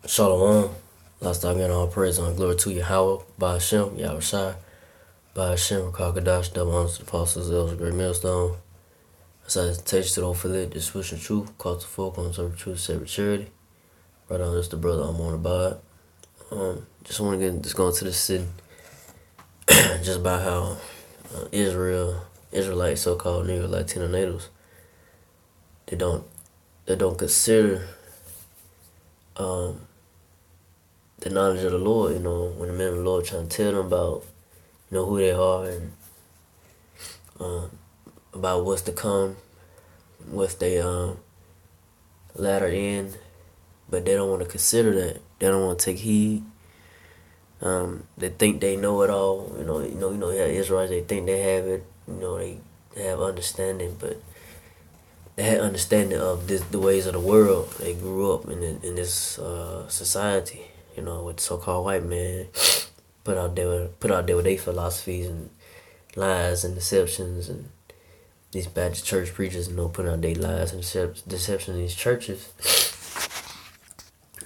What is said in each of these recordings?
Shalom. Last time again, all praise and glory to Yahweh, by Hashem, Yahushai, by Hashem, Kakadash, double honors to the apostles, elders, great millstone. As I teach to the fillet, just pushing truth, cause to folk on serve truth, save charity. Right on, just the brother I'm on about. Just want to get just going to the city, just about how Israelites, so-called Negro Latino natives, they don't consider the knowledge of the Lord. When the men of the Lord trying to tell them about who they are and about what's to come, what's they latter end, but they don't want to consider that. They don't want to take heed. They think they know it all. Yeah, Israelites, they think they have it. They have understanding, but they had understanding of the ways of the world. They grew up in this society, with so-called white man put out there with their philosophies and lies and deceptions, and these Baptist church preachers, putting out their lies and deception in these churches.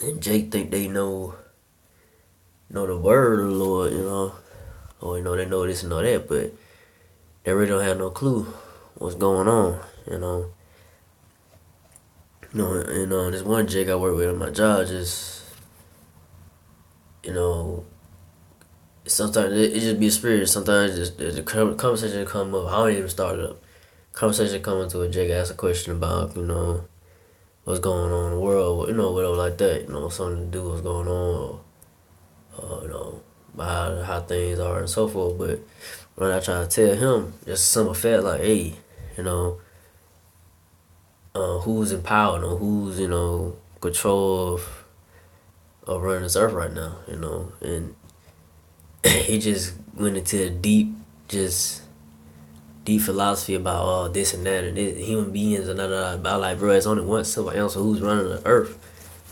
And Jake think they know the word of the Lord, or they know this and know that, but they really don't have no clue what's going on, this one Jake I work with on my job just, sometimes it just be a spirit. Sometimes just the conversation come up. I don't even start it up. Conversation come into a Jake ask a question about, what's going on in the world, whatever like that, something to do with what's going on, or about how things are and so forth. But when I try to tell him, just some effect like, hey, who's in power, who's, control of running this earth right now, and he just went into a deep philosophy about this and that and this, human beings and about like, bro, it's only one simple answer: who's running the earth.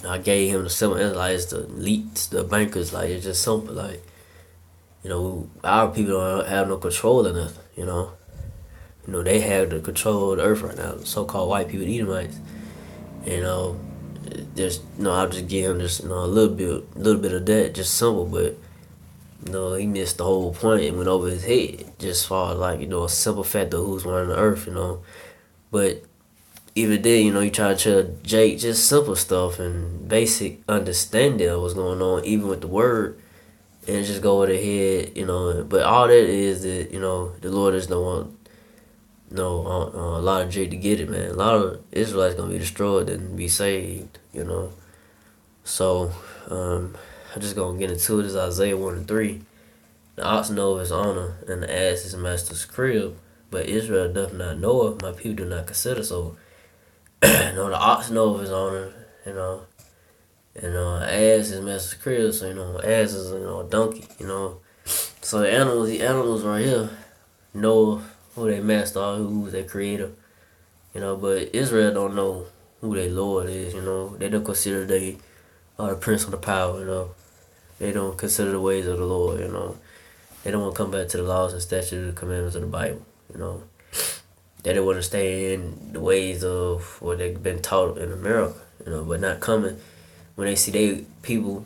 And I gave him the simple answer, like it's the elites, the bankers, like it's just simple, like our people don't have no control of nothing, they have the control of the earth right now. So-called white people, the Edomites, just I'll just give him just a little bit of that, just simple, but. He missed the whole point and went over his head, just as far as like, a simple fact of who's running the earth, But even then, you try to tell Jake just simple stuff and basic understanding of what's going on, even with the word, and just go over the head, But all that is that, the Lord just don't want, a lot of Jake to get it, man. A lot of Israelites gonna be destroyed and be saved, So, I'm just gonna get into it. It's Isaiah 1:3. The ox know his honor, and the ass his master's crib. But Israel doth not know it. My people do not consider. So, the ox know of his honor, and ass his master's crib. So, ass is a donkey. So the animals right here know who their master are, who's their creator. But Israel don't know who their Lord is. They don't consider they are the prince of the power. They don't consider the ways of the Lord, They don't want to come back to the laws and statutes and commandments of the Bible, They don't want to stay in the ways of what they've been taught in America, but not coming when they see they people,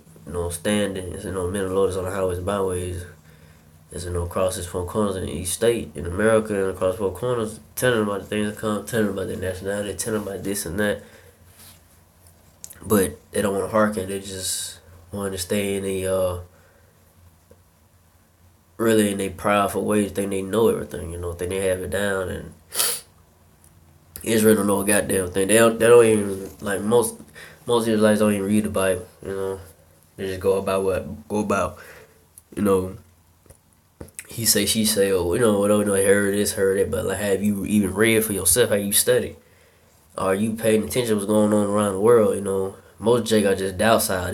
standing, men of the Lord is on the highways and byways, is, across his four corners in each state, in America and across four corners, telling them about the things that come, telling them about their nationality, telling them about this and that. But they don't want to hearken, they just want to stay in a really in a prideful way, think they know everything, think they have it down, and Israel don't know a goddamn thing. They don't even, like, most Israelites don't even read the Bible, They just go about he say, she say, or whatever, heard this, heard it, but like, have you even read for yourself? Have you studied? Are you paying attention to what's going on around the world? Most Jake are just outside.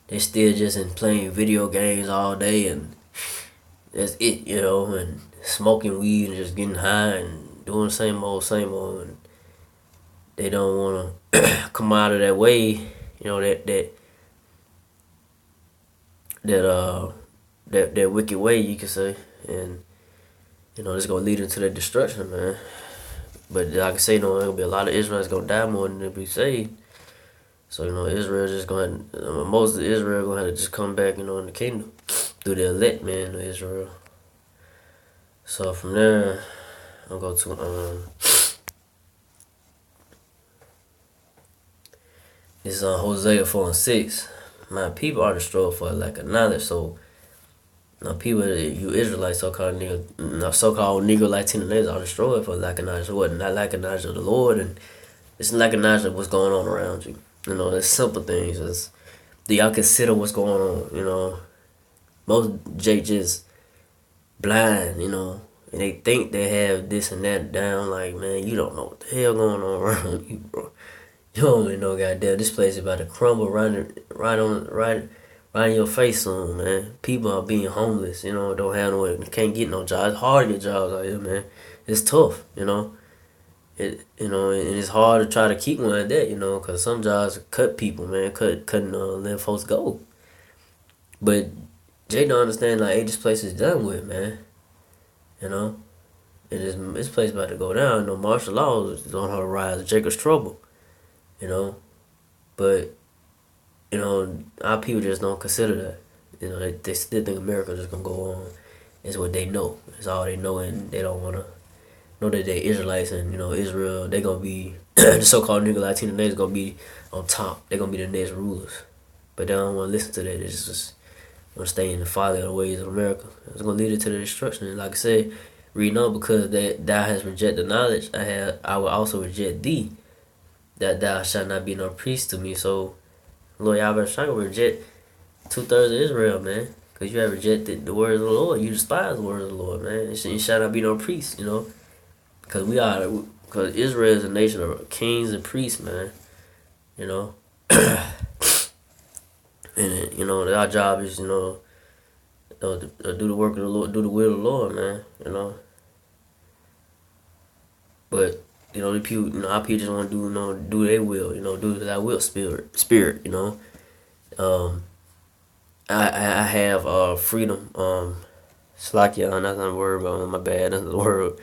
They still just in playing video games all day, and that's it, and smoking weed and just getting high and doing the same old, and they don't want to come out of that way, that wicked way, you could say, and it's gonna lead into their destruction, man. But like I say, there'll be a lot of Israelites gonna die more than they'll be saved. So Israel just going most of Israel gonna have to just come back in the kingdom through the elect man of Israel. So from there, I'll go to it's Hosea 4:6. My people are destroyed for lack of knowledge. So people, you Israelites, so-called Negro Latino natives are destroyed for lack of knowledge. What? Not lack of knowledge of the Lord, and it's lack of knowledge of what's going on around you. There's simple things. Do y'all consider what's going on? Most Jake just blind, and they think they have this and that down. Like, man, you don't know what the hell going on around you, bro. You don't even know, goddamn, this place is about to crumble right in your face soon, man. People are being homeless, don't have no, can't get no jobs. It's hard to get jobs out here, man. It's tough, and it's hard to try to keep one at that, because some jobs cut people, man, cutting let folks go. But Jay don't understand, like, hey, this place is done with, man. And this place about to go down. Martial law is on her rise. Jacob's trouble, But our people just don't consider that. They still think America just gonna go on. It's what they know. It's all they know, and they don't wanna know that they Israelites and Israel. They gonna be the so-called Negro Latino natives gonna be on top. They gonna be the next rulers, but they don't want to listen to that. They just want to stay in the folly of the ways of America. It's gonna lead it to the destruction. And like I said, read on because that thou hast rejected knowledge. I will also reject thee, that thou shalt not be no priest to me. So Lord Yahweh Shaka reject 2/3 of Israel, man. Because you have rejected the words of the Lord. You despise the words of the Lord, man. You shall not be no priest, Because Israel is a nation of kings and priests, man. And, our job is, to do the work of the Lord, do the will of the Lord, man, But, the people, our people just want to do their will, do thy will spirit, I have freedom. Slakia, that's not a word, but my bad, that's not a word.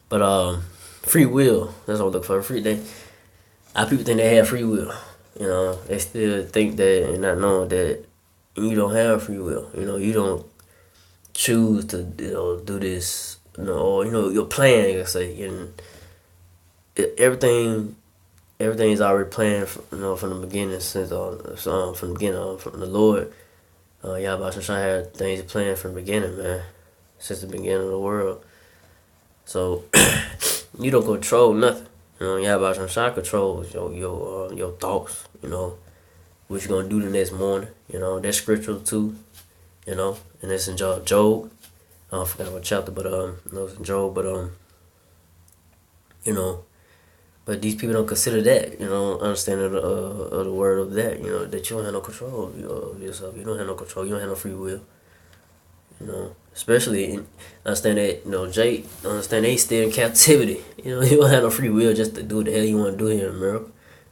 But free will, that's what I'm looking for. Our people think they have free will. They still think that and not knowing that you don't have free will. You don't choose to do this, or your plan. Let's say, and everything is already planned. From the beginning, since from the beginning, from the Lord. Yahweh Shai had things planned from the beginning, man, since the beginning of the world. So you don't control nothing. Yahweh Shai controls your thoughts. What you're gonna do the next morning. That's scriptural too. And it's in Job. I forgot what chapter, but it's in Job. But but these people don't consider that. Understand of the word of that. That you don't have no control of yourself. You don't have no control. You don't have no free will. Especially understand that Jay understand they still in captivity. You don't have no free will just to do what the hell you want to do here in America.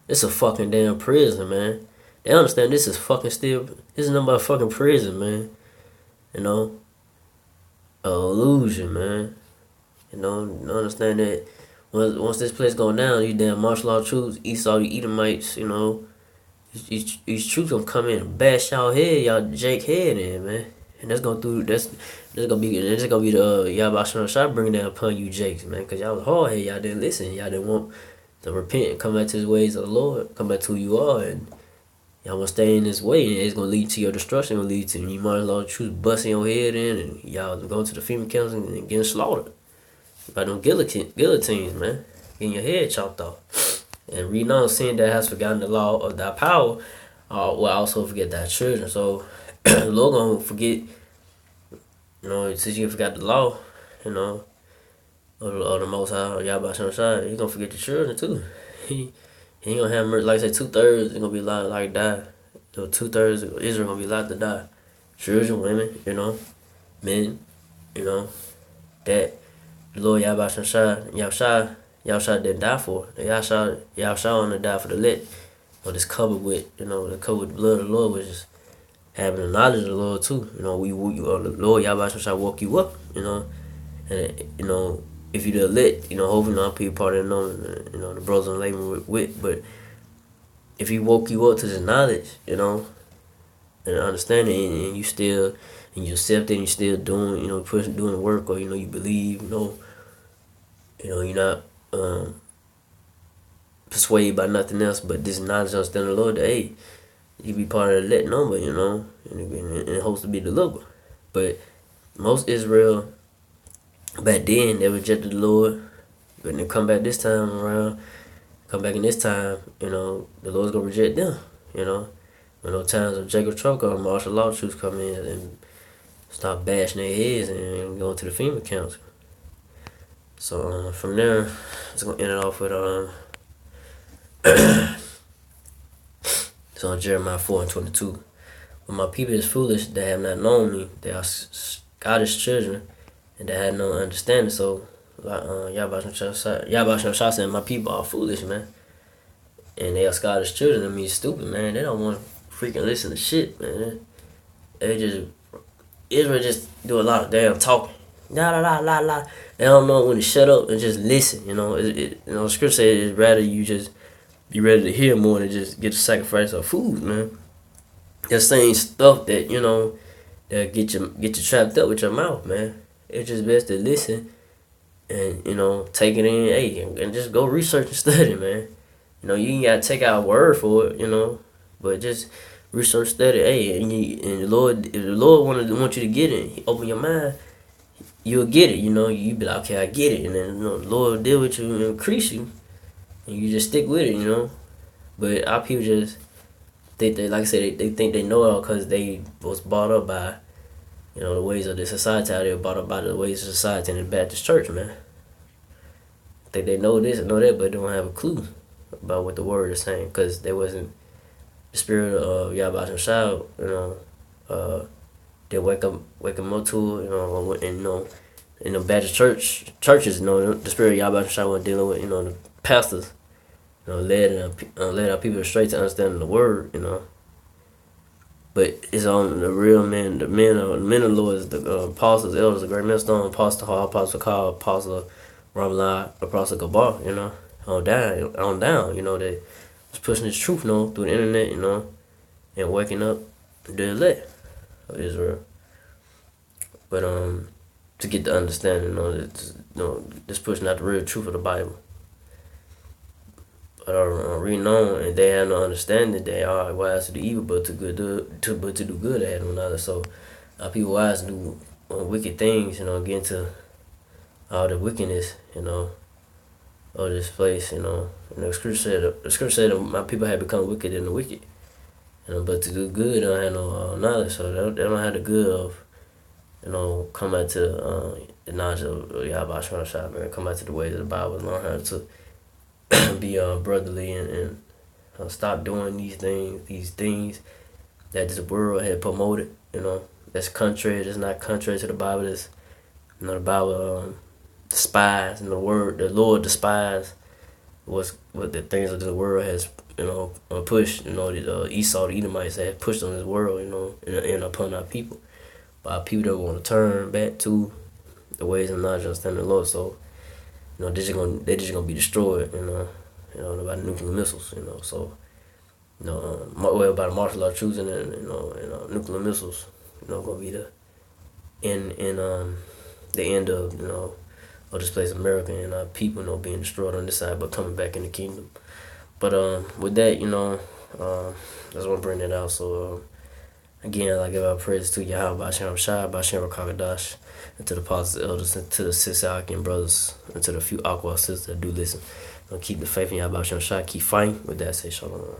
It's a fucking damn prison, man. They understand this is nothing but a fucking prison, man. A illusion, man. Understand that once this place go down, you damn martial law troops, Esau, the Edomites, these troops gonna come in and bash y'all Jake head in, man. And that's gonna be the Yahweh Shai bringing that upon you Jakes, man, because y'all was hard head, y'all didn't listen, y'all didn't want to repent and come back to his ways of the Lord, come back to who you are, and y'all want to stay in this way, and it's gonna lead to your destruction, gonna lead to you martial law troops busting your head in, and y'all going to the FEMA camps and getting slaughtered by them guillotines, man, getting your head chopped off. And reading on, seeing that has forgotten the law of thy power, will also forget thy children. So the Lord gonna forget, since you forgot the law, of the Most High, or Yahweh Shai, He gonna forget your children too. He ain't gonna have mercy. Like I said, 2/3 is gonna be like die. 2/3 of Israel gonna be allowed to die. Children, women, men, that the Lord Yahweh Shai didn't die for. Yahweh only died for the elect. But it's covered with, the blood of the Lord, which is having the knowledge of the Lord too. The Lord Yahweh Shai woke you up, and if you the elect, hopefully not people part of the the brothers and labor with, but if he woke you up to this knowledge, and understanding, and you still, and you accept it, and you still doing, doing the work, or you believe, you're not persuaded by nothing else but this knowledge, understanding the Lord. That, hey, you be part of the elect number, and it hopes to be delivered. But most Israel back then, they rejected the Lord. When they come back this time around, come back in this time, the Lord's gonna reject them. When those times of Jacob trouble come, martial law troops come in and start bashing their heads and going to the FEMA council. So from there, it's gonna end it off with so Jeremiah 4:22. When my people is foolish, they have not known me. They are Scottish children, and they had no understanding. So, like Yahweh Shah said, my people are foolish, man. And they are Scottish children. That means stupid, man. They don't want to freaking listen to shit, man. Israel just do a lot of damn talking. La la la la la. They don't know when to shut up and just listen. Scripture says it's rather you just be ready to hear more than just get a sacrifice of food, man. That same stuff that that get you trapped up with your mouth, man. It's just best to listen and take it in, hey, and just go research and study, man. You ain't gotta take our word for it, but just research, study, hey, and the Lord, if the Lord want you to get it, open your mind, you'll get it. You be like, okay, I get it, and then the Lord will deal with you and increase you, and you just stick with it, But our people just they like I said, they think they know it all because they was brought up by the ways of the society. They were brought up by the ways of society in the Baptist church, man. Think they know this and know that, but they don't have a clue about what the word is saying because they wasn't the spirit of Yahweh Shah, they wake them up to it, and in the Baptist churches, the spirit of Yahweh Shah was dealing with, the pastors, led our people straight to understanding the word. But it's on the real men, the men of the Lord, the apostles, elders, the great millstone, Apostle Hall, Apostle Kyle, Apostle Ramallah, Apostle Gabar, on down, they was pushing this truth, through the internet, and waking up the elect of Israel. But to get the understanding, just pushing out the real truth of the Bible. But reading on, and they have no understanding. They are wise to do evil, but to do good, they have no knowledge. So, people wise to do wicked things, get into all the wickedness, of this place, And the scripture said that my people have become wicked in the wicked, but to do good, they don't have no knowledge. So they don't have the good of, come back to the knowledge of Yahweh Shah, man. Come back to the ways of the Bible, learn how to be brotherly and stop doing these things that this world had promoted. That's contrary. That's not contrary to the Bible. That's the Bible despise, and the Lord despise what the things of the world has pushed. The Esau, the Edomites have pushed on this world. And upon our people. But our people don't want to turn back to the ways and knowledge and understanding the Lord. So they're just gonna be destroyed, by nuclear missiles, So, by the martial law troops and nuclear missiles, gonna be the end of this place, America, and our people, being destroyed on this side, but coming back in the kingdom. But with that, I just want to bring that out. So again, I give our praise to Yahweh, Bashem Shai, Bashem Rakagadash, and to the apostles, elders, and to the sis Alkin brothers, and to the few Aqua sisters that do listen. Keep the faith in Yahweh Bashem Shai, keep fighting. With that, say shalom.